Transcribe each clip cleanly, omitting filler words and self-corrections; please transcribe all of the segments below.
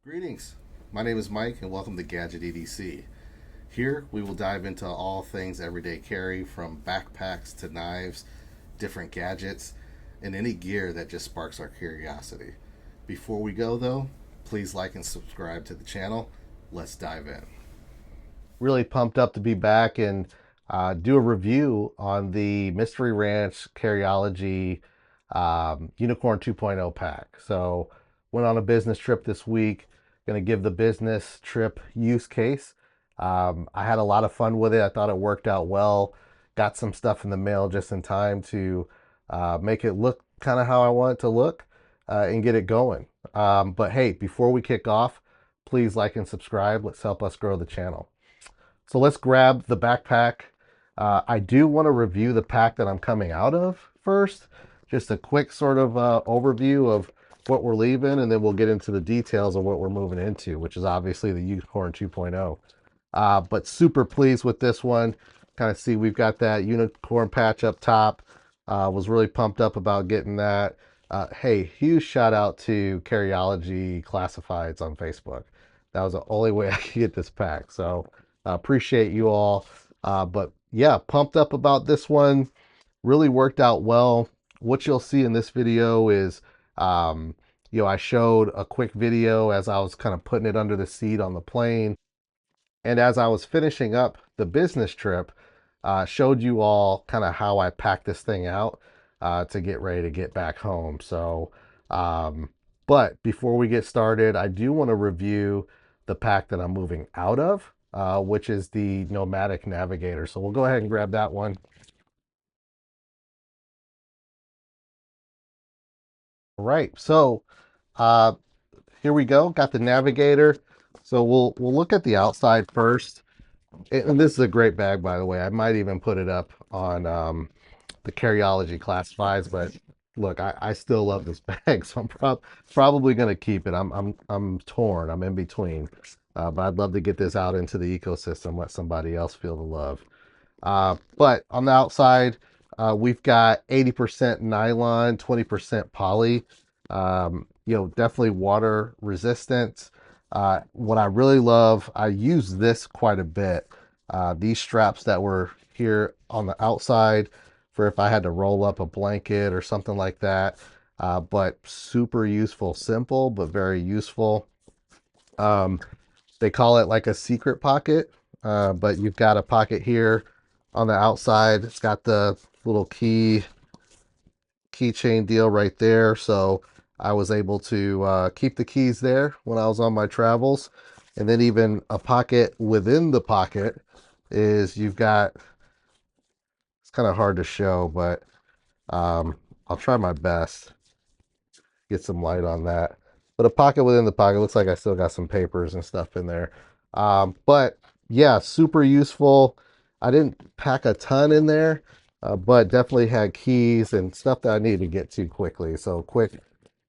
Greetings. My name is Mike and welcome to Gadget EDC. Here we will dive into all things everyday carry, from backpacks to knives, different gadgets, and any gear that just sparks our curiosity. Before we go though, please like and subscribe to the channel. Let's dive in. Really pumped up to be back and do a review on the Mystery Ranch Carryology Unicorn 2.0 pack. So went on a business trip this week. Going to give the business trip use case. I had a lot of fun with it. I thought it worked out well. Got some stuff in the mail just in time to make it look kind of how I want it to look and get it going. But hey, before we kick off, please like and subscribe. Let's help us grow the channel. So let's grab the backpack. I do want to review the pack that I'm coming out of first. Just a quick sort of overview of what we're leaving, and then we'll get into the details of what we're moving into, which is obviously the Unicorn 2.0. But super pleased with this one. Kind of see we've got that unicorn patch up top. Was really pumped up about getting that. Hey, huge shout out to Carryology Classifieds on Facebook. That was the only way I could get this pack. So appreciate you all. But yeah, pumped up about this one. Really worked out well. What you'll see in this video is I showed a quick video as I was kind of putting it under the seat on the plane. And as I was finishing up the business trip, showed you all kind of how I packed this thing out to get ready to get back home. So, but before we get started, I do want to review the pack that I'm moving out of, which is the Nomatic Navigator. So we'll go ahead and grab that one. All right, so here we go. Got the Navigator. So we'll look at the outside first. And this is a great bag, by the way. I might even put it up on the Carryology Classifieds. But look, I still love this bag, so I'm probably going to keep it. I'm torn. I'm in between. But I'd love to get this out into the ecosystem, let somebody else feel the love. But on the outside, we've got 80% nylon, 20% poly. Definitely water resistant. What I really love, I use this quite a bit. These straps that were here on the outside for if I had to roll up a blanket or something like that. But super useful, simple, but very useful. They call it like a secret pocket, but you've got a pocket here on the outside. It's got the little keychain deal right there. So I was able to keep the keys there when I was on my travels. And then even a pocket within the pocket is you've got, it's kind of hard to show, but I'll try my best. Get some light on that. But a pocket within the pocket looks like I still got some papers and stuff in there. But yeah, super useful. I didn't pack a ton in there, but definitely had keys and stuff that I needed to get to quickly. So quick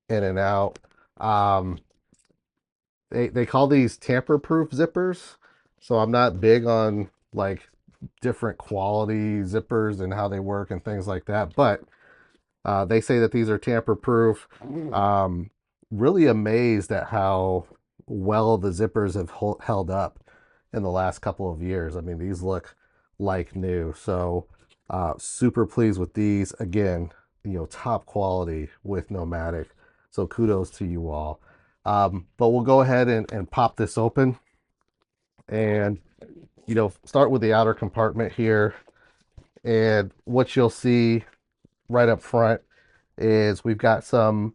in and out. They call these tamper-proof zippers. So I'm not big on like different quality zippers and how they work and things like that. But they say that these are tamper-proof. Really amazed at how well the zippers have held up in the last couple of years. I mean, these look like new. So super pleased with these. Again, top quality with Nomatic. So kudos to you all. But we'll go ahead and pop this open and, start with the outer compartment here. And what you'll see right up front is we've got some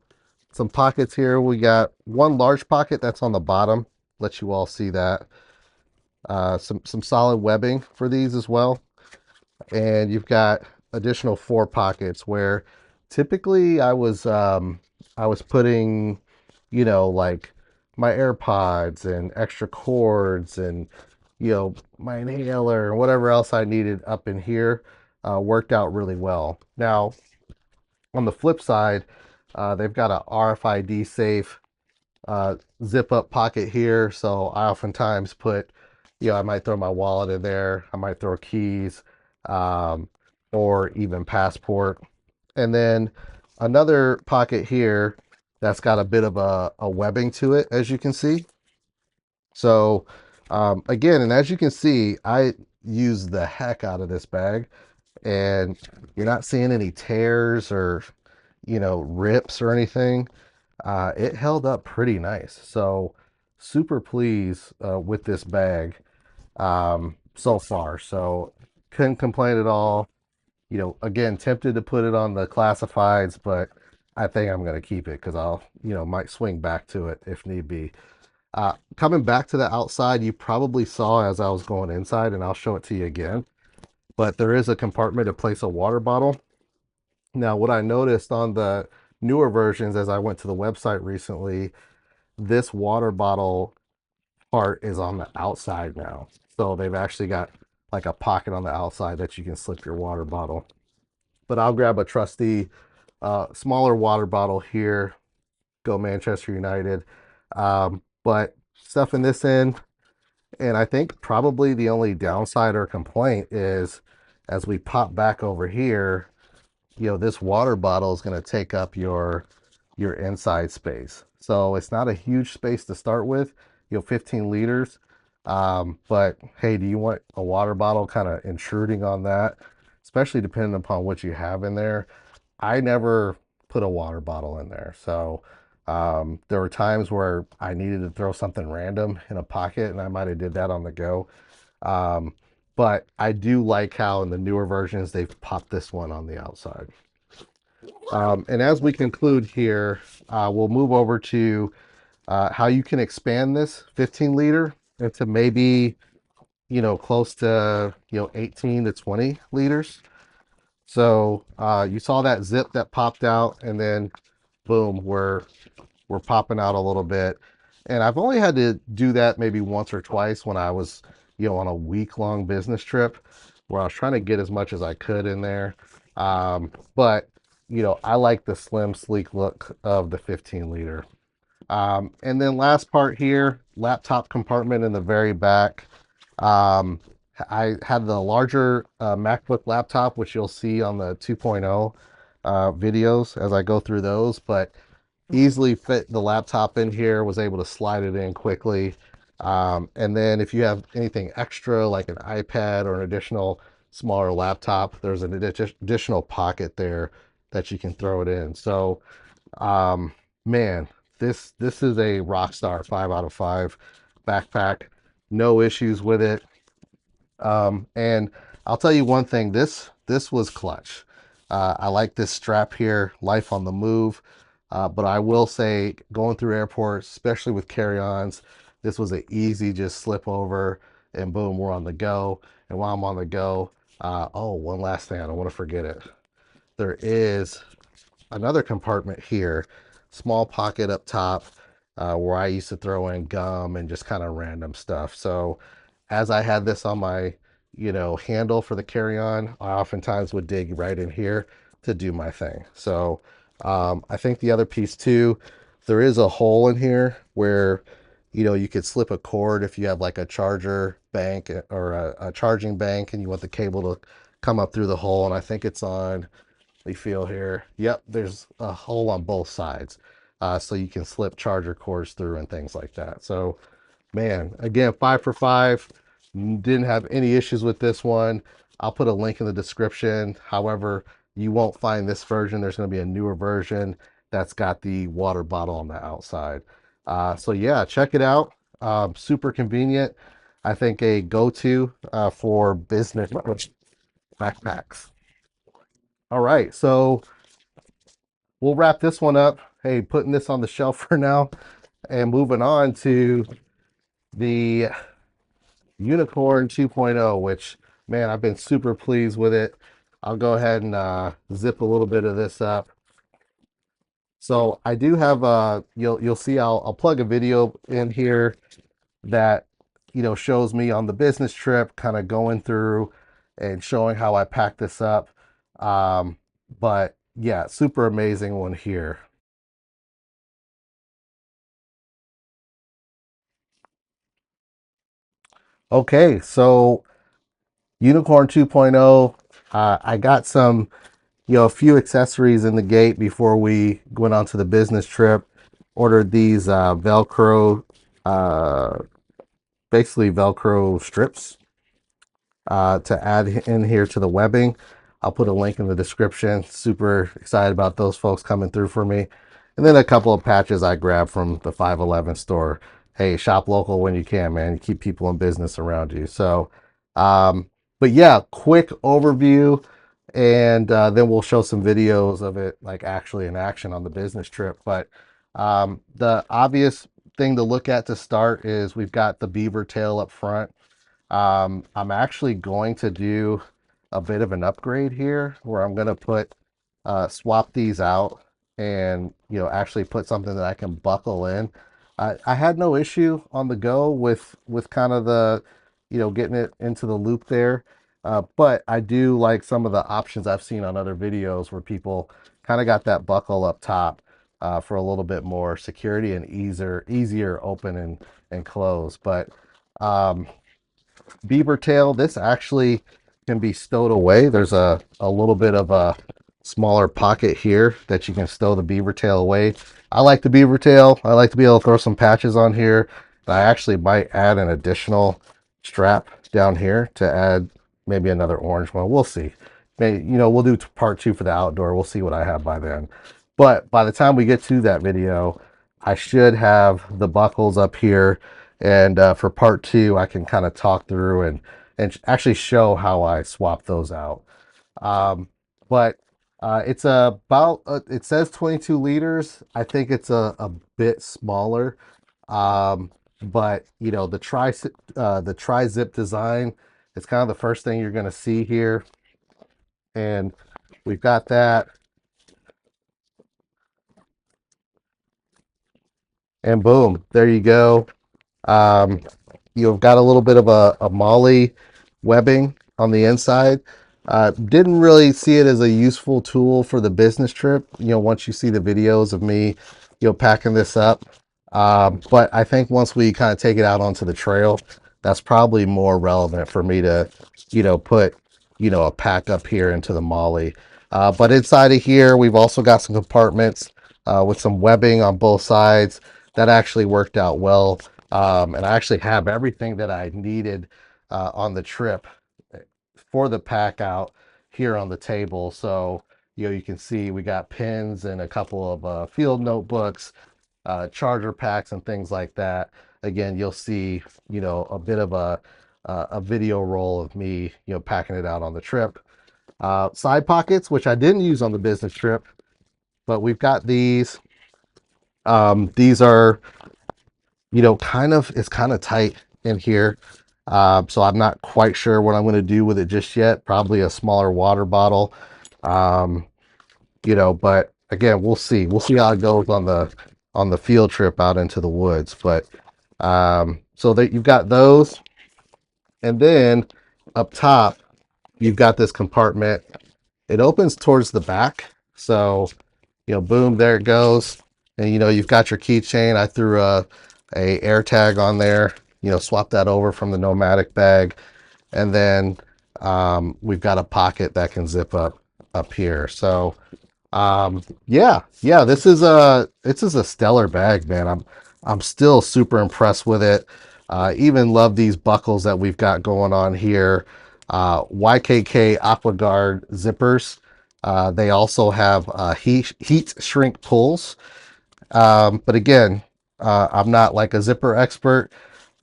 pockets here. We got one large pocket that's on the bottom. Let you all see that. Some solid webbing for these as well. And you've got additional 4 pockets where typically I was putting, like my AirPods and extra cords and, my inhaler and whatever else I needed up in here. Worked out really well. Now, on the flip side, they've got a RFID safe zip up pocket here. So I oftentimes put, I might throw my wallet in there. I might throw keys or even passport. And then another pocket here that's got a bit of a webbing to it, as you can see. So again, and as you can see, I use the heck out of this bag, and you're not seeing any tears or rips or anything. It held up pretty nice. So super pleased with this bag so far. So couldn't complain at all. Again, tempted to put it on the classifieds, but I think I'm going to keep it because I'll, might swing back to it if need be. Coming back to the outside, you probably saw as I was going inside, and I'll show it to you again. But there is a compartment to place a water bottle. Now, what I noticed on the newer versions as I went to the website recently, this water bottle part is on the outside now. So they've actually got like a pocket on the outside that you can slip your water bottle. But I'll grab a trusty smaller water bottle here. Go Manchester United. But stuffing this in, and I think probably the only downside or complaint is as we pop back over here, this water bottle is going to take up your inside space. So it's not a huge space to start with, 15 liters. But hey, do you want a water bottle kind of intruding on that, especially depending upon what you have in there? I never put a water bottle in there. So there were times where I needed to throw something random in a pocket, and I might have did that on the go. Um, but I do like how in the newer versions they've popped this one on the outside. And as we conclude here, we'll move over to how you can expand this 15 liter into maybe, close to, 18 to 20 liters. So you saw that zip that popped out, and then boom, we're popping out a little bit. And I've only had to do that maybe once or twice when I was, on a week-long business trip where I was trying to get as much as I could in there. But I like the slim, sleek look of the 15 liter. And then last part here, laptop compartment in the very back. Um, I had the larger MacBook laptop, which you'll see on the 2.0 videos as I go through those, but easily fit the laptop in here, was able to slide it in quickly. And then if you have anything extra like an iPad or an additional smaller laptop, there's an additional pocket there that you can throw it in. So um, man, this is a rock star 5 out of 5 backpack. No issues with it. And I'll tell you one thing, this was clutch. I like this strap here, life on the move. But I will say, going through airports, especially with carry-ons, this was an easy just slip over, and boom, we're on the go. And while I'm on the go, oh, one last thing, I don't want to forget it. There is another compartment here, small pocket up top, where I used to throw in gum and just kind of random stuff. So as I had this on my, handle for the carry-on, I oftentimes would dig right in here to do my thing. So I think the other piece too, there is a hole in here where, you could slip a cord if you have like a charger bank or a charging bank and you want the cable to come up through the hole. And I think it's on, we feel here. Yep, there's a hole on both sides. So you can slip charger cords through and things like that. So, man, again, 5 for 5. Didn't have any issues with this one. I'll put a link in the description. However, you won't find this version. There's going to be a newer version that's got the water bottle on the outside. So, yeah, check it out. Super convenient. I think a go-to for business backpacks. All right, so we'll wrap this one up. Hey, putting this on the shelf for now and moving on to the Unicorn 2.0, which, man, I've been super pleased with it. I'll go ahead and zip a little bit of this up. So I do have you'll see I'll plug a video in here that shows me on the business trip kind of going through and showing how I packed this up. But yeah, super amazing one here. Okay, so Unicorn 2.0, I got some, a few accessories in the gate before we went on to the business trip. Ordered these Velcro basically Velcro strips to add in here to the webbing. I'll put a link in the description. Super excited about those folks coming through for me. And then a couple of patches I grabbed from the 511 store. Hey, shop local when you can, man. Keep people in business around you. So, but yeah, quick overview. And then we'll show some videos of it like actually in action on the business trip. But the obvious thing to look at to start is we've got the beaver tail up front. I'm actually going to do a bit of an upgrade here where I'm going to put swap these out and actually put something that I can buckle in. I had no issue on the go with kind of the getting it into the loop there, but I do like some of the options I've seen on other videos where people kind of got that buckle up top for a little bit more security and easier open and close. But beaver tail, this actually can be stowed away. There's a little bit of a smaller pocket here that you can stow the beaver tail away. I like the beaver tail. I like to be able to throw some patches on here. I actually might add an additional strap down here to add maybe another orange one. We'll see. Maybe, we'll do part 2 for the outdoor. We'll see what I have by then. But by the time we get to that video, I should have the buckles up here, and for part 2 I can kind of talk through and actually show how I swap those out. But it's about it says 22 liters. I think it's a bit smaller, but the tri-zip design, it's kind of the first thing you're going to see here, and we've got that. And boom, there you go. Um, you've got a little bit of a molly webbing on the inside. Didn't really see it as a useful tool for the business trip. Once you see the videos of me, packing this up. But I think once we kind of take it out onto the trail, that's probably more relevant for me to, put, a pack up here into the molly. But inside of here, we've also got some compartments with some webbing on both sides. That actually worked out well. And I actually have everything that I needed on the trip for the pack out here on the table. So, you can see we got pins and a couple of field notebooks, charger packs and things like that. Again, you'll see, a bit of a video roll of me, packing it out on the trip. Side pockets, which I didn't use on the business trip, but we've got these. These are, it's kind of tight in here. So I'm not quite sure what I'm going to do with it just yet. Probably a smaller water bottle. Um, but again, we'll see. We'll see how it goes on the field trip out into the woods. But so that you've got those, and then up top, you've got this compartment. It opens towards the back. So, boom, there it goes. And you've got your keychain. I threw a air tag on there, swap that over from the Nomatic bag. And then we've got a pocket that can zip up here. So yeah, this is a stellar bag, man. I'm still super impressed with it. Even love these buckles that we've got going on here. YKK AquaGuard zippers. They also have heat shrink pulls. But again, I'm not like a zipper expert,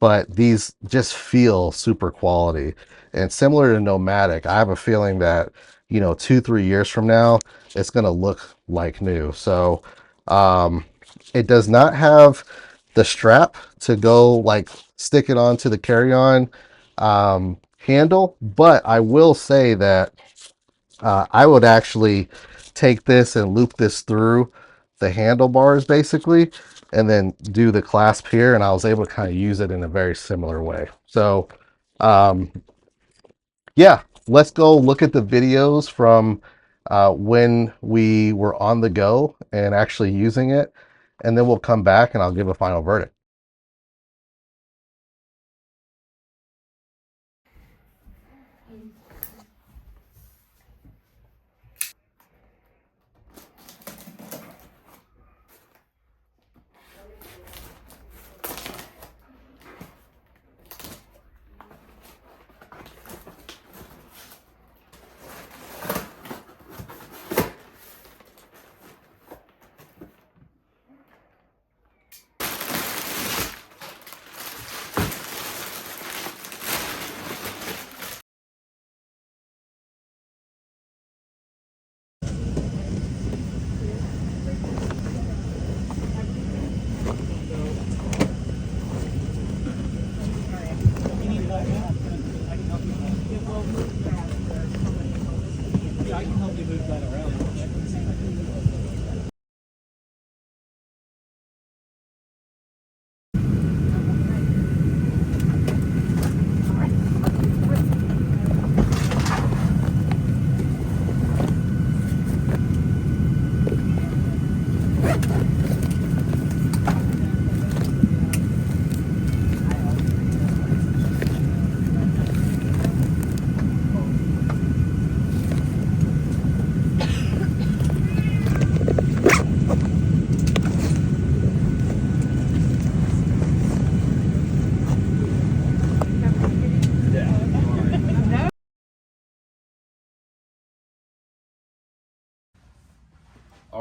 but these just feel super quality. And similar to Nomatic, I have a feeling that, 2-3 years from now, it's going to look like new. So it does not have the strap to go like stick it onto the carry-on handle, but I will say that I would actually take this and loop this through the handlebars basically, and then do the clasp here, and I was able to kind of use it in a very similar way. So yeah, let's go look at the videos from when we were on the go and actually using it, and then we'll come back and I'll give a final verdict.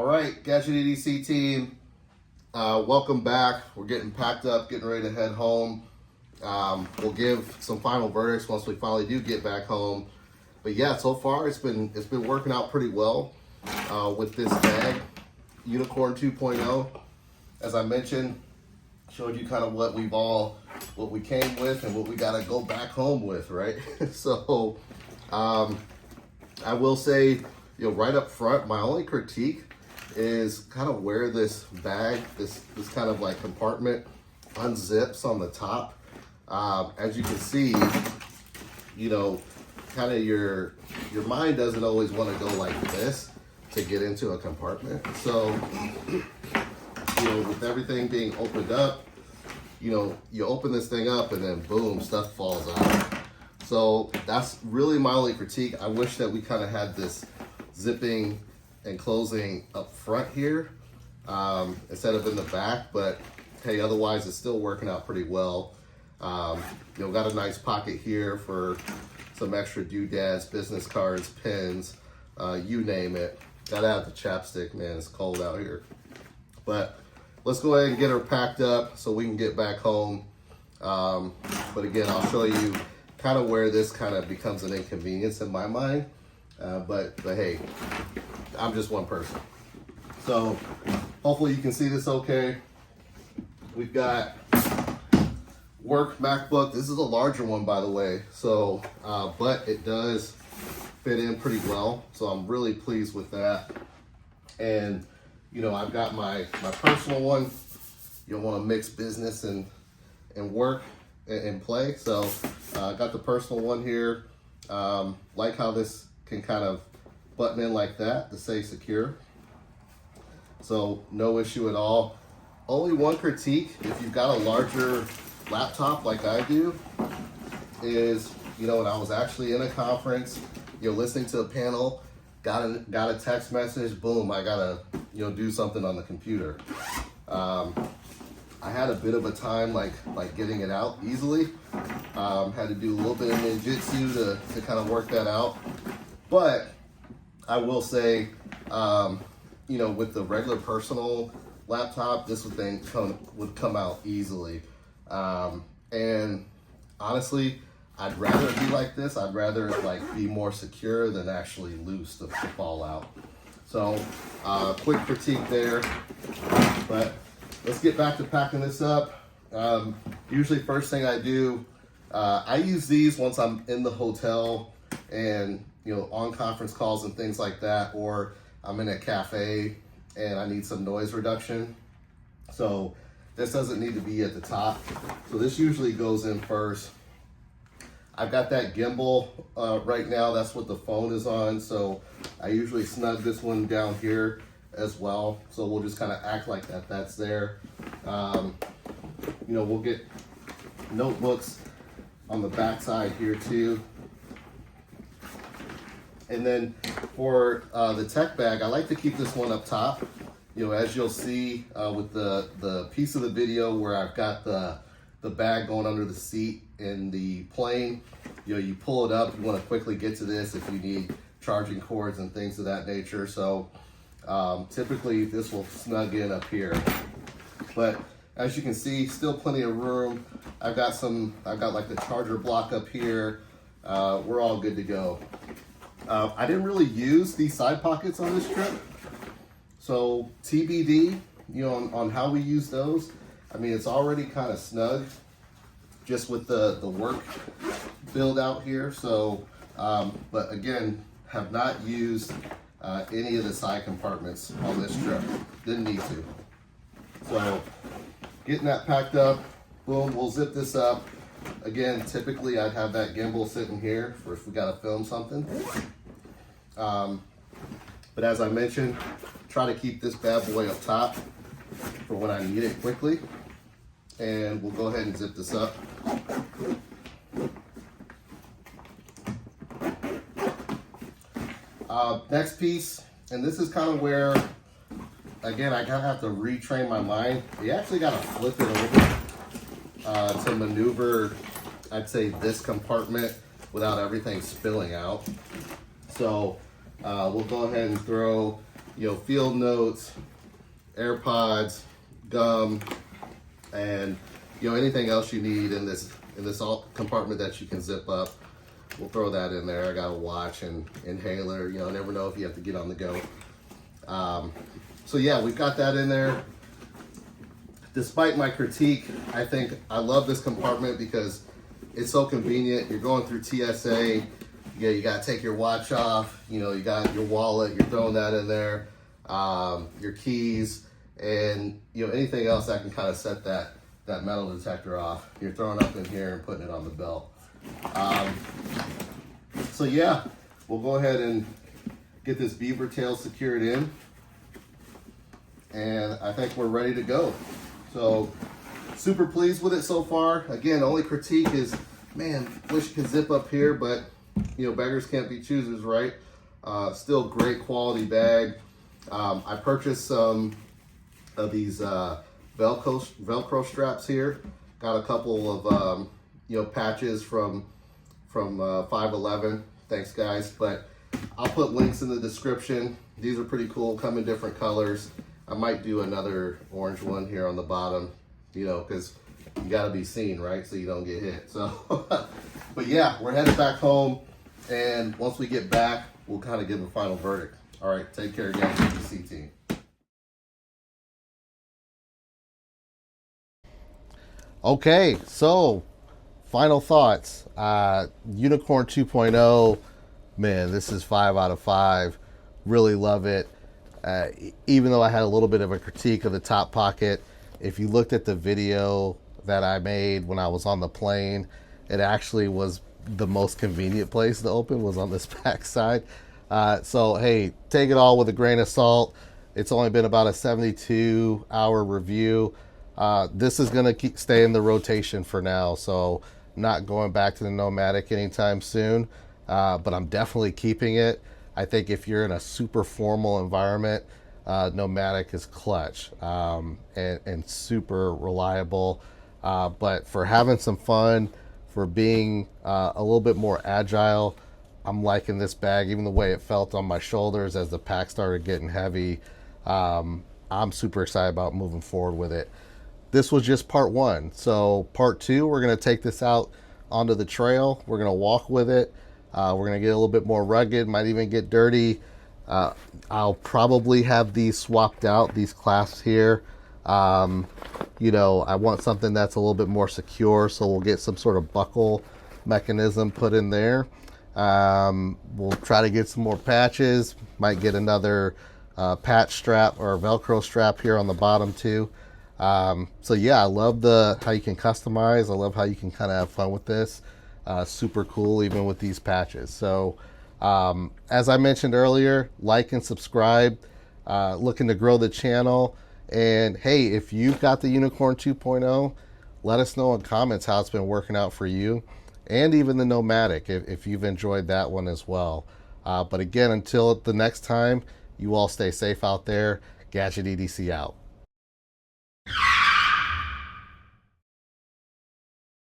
All right, Gadget EDC team, welcome back. We're getting packed up, getting ready to head home. We'll give some final verdicts once we finally do get back home. But yeah, so far it's been working out pretty well with this bag, Unicorn 2.0. As I mentioned, showed you kind of what we came with and what we got to go back home with, right? So I will say, right up front, my only critique is kind of where this bag, this kind of like compartment unzips on the top. As you can see, kind of your mind doesn't always want to go like this to get into a compartment. So, with everything being opened up, you open this thing up and then boom, stuff falls out. So that's really my only critique. I wish that we kind of had this zipping and closing up front here instead of in the back, but hey, otherwise it's still working out pretty well. Got a nice pocket here for some extra doodads, business cards, pens, you name it. Gotta have the chapstick, man, it's cold out here. But let's go ahead and get her packed up so we can get back home. But again, I'll show you kind of where this kind of becomes an inconvenience in my mind. But hey, I'm just one person. So hopefully you can see this okay. We've got work MacBook. This is a larger one, by the way. So, but it does fit in pretty well. So I'm really pleased with that. And, I've got my personal one. You don't want to mix business and work and play. So I got the personal one here. Like how this can kind of button in like that to stay secure. So no issue at all. Only one critique, if you've got a larger laptop like I do, is, when I was actually in a conference, listening to a panel, got a text message, boom, I gotta, do something on the computer. I had a bit of a time like getting it out easily. Had to do a little bit of ninjutsu to kind of work that out. But I will say, with the regular personal laptop, this would come out easily. And honestly, I'd rather it be like this. I'd rather it be more secure than actually loose to fall out. So quick critique there, but let's get back to packing this up. Usually first thing I do, I use these once I'm in the hotel and, on conference calls and things like that, or I'm in a cafe and I need some noise reduction. So this doesn't need to be at the top. So this usually goes in first. I've got that gimbal right now. That's what the phone is on. So I usually snug this one down here as well. So we'll just kind of act like that's there. We'll get notebooks on the back side here too. And then for the tech bag, I like to keep this one up top. As you'll see with the piece of the video where I've got the bag going under the seat in the plane, you pull it up, you want to quickly get to this if you need charging cords and things of that nature. So typically this will snug in up here. But as you can see, still plenty of room. I've got like the charger block up here. We're all good to go. I didn't really use these side pockets on this trip. So TBD, on how we use those. I mean, it's already kind of snug just with the work build out here. So, but again, have not used any of the side compartments on this trip. Didn't need to. So getting that packed up, boom, we'll zip this up. Again, typically I'd have that gimbal sitting here for if we got to film something. But as I mentioned, try to keep this bad boy up top for when I need it quickly. And we'll go ahead and zip this up. Next piece, and this is kind of where, again, I gotta have to retrain my mind. You actually gotta flip it over to maneuver, I'd say, this compartment without everything spilling out. So we'll go ahead and throw field notes, AirPods, gum, and anything else you need in this compartment that you can zip up. We'll throw that in there. I got a watch and inhaler. Never know if you have to get on the go. So yeah, we've got that in there. Despite my critique, I think I love this compartment because it's so convenient. You're going through TSA. You got to take your watch off. You got your wallet. You're throwing that in there. Your keys and anything else that can kind of set that metal detector off. You're throwing up in here and putting it on the belt. So yeah, we'll go ahead and get this beaver tail secured in, and I think we're ready to go. So super pleased with it so far. Again, only critique is, man, wish you could zip up here, but beggars can't be choosers, right? Still great quality bag. I purchased some of these Velcro straps here. Got a couple of patches from 511. Thanks guys, but I'll put links in the description. These are pretty cool, come in different colors. I might do another orange one here on the bottom, because you got to be seen, right? So you don't get hit. So, but yeah, we're headed back home, and once we get back, we'll kind of give a final verdict. All right, take care, guys. EDC team. Okay, so final thoughts. Unicorn 2.0, man, this is 5 out of 5. Really love it. Even though I had a little bit of a critique of the top pocket, if you looked at the video that I made when I was on the plane, it actually was the most convenient place to open, was on this back side. So hey, take it all with a grain of salt. It's only been about a 72-hour review. This is going to stay in the rotation for now, so not going back to the Nomatic anytime soon, but I'm definitely keeping it. I think if you're in a super formal environment, Nomatic is clutch, and super reliable. But for having some fun, for being a little bit more agile, I'm liking this bag, even the way it felt on my shoulders as the pack started getting heavy. I'm super excited about moving forward with it. This was just part 1. So part 2, we're going to take this out onto the trail. We're going to walk with it. We're going to get a little bit more rugged, might even get dirty. I'll probably have these swapped out, these clasps here. I want something that's a little bit more secure, so we'll get some sort of buckle mechanism put in there. We'll try to get some more patches, might get another patch strap or Velcro strap here on the bottom too. So yeah, I love how you can customize. I love how you can kind of have fun with this. Super cool, even with these patches. So as I mentioned earlier, like and subscribe. Looking to grow the channel. And hey, if you've got the Unicorn 2.0, let us know in comments how it's been working out for you, and even the Nomatic if you've enjoyed that one as well. But again, until the next time, you all stay safe out there. Gadget EDC out.